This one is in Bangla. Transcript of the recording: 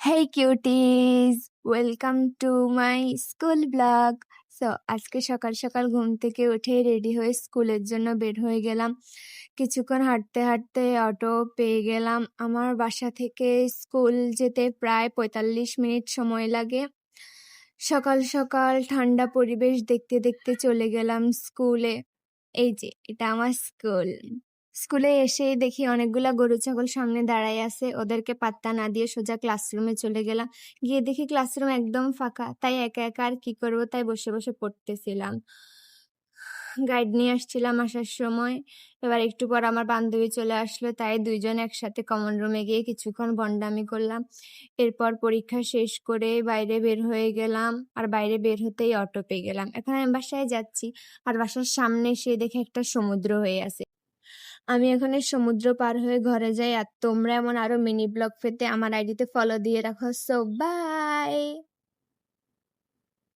Hey cuties, welcome to my school blog. So আজকে সকাল সকাল ঘুম থেকে উঠে রেডি হয়ে স্কুলের জন্য বের হয়ে গেলাম। কিছুক্ষণ হাঁটতে হাঁটতে অটো পেয়ে গেলাম। আমার বাসা থেকে স্কুল যেতে প্রায় ৪৫ মিনিট সময় লাগে। সকাল সকাল ঠান্ডা পরিবেশ দেখতে দেখতে চলে গেলাম স্কুলে। এই যে এটা আমার স্কুল। স্কুলে এসে দেখি অনেকগুলা গরু ছাগল সামনে দাঁড়ায় আছে, ওদেরকে পাত্তা না দিয়ে সোজা ক্লাসরুমে চলে গেলাম। গিয়ে দেখি ক্লাসরুম একদম ফাঁকা, তাই একা একা আর কি করবো, তাই বসে বসে পড়তেছিলাম। গাইড নিয়ে আসছিলাম আসার সময়। এবার একটু পর আমার বান্ধবী চলে আসলো, তাই দুইজন একসাথে কমন রুমে গিয়ে কিছুক্ষণ ভন্ডামি করলাম। এরপর পরীক্ষা শেষ করে বাইরে বের হয়ে গেলাম, আর বাইরে বের হতেই অটো পেয়ে গেলাম। এখন আমি বাসায় যাচ্ছি, আর বাসার সামনে এসে দেখে একটা সমুদ্র হয়ে আছে। আমি এখন এই সমুদ্র পার হয়ে ঘরে যাই। আর তোমরা এমন আরো মিনি ব্লগ পেতে আমার আইডিতে ফলো দিয়ে রাখো। So by.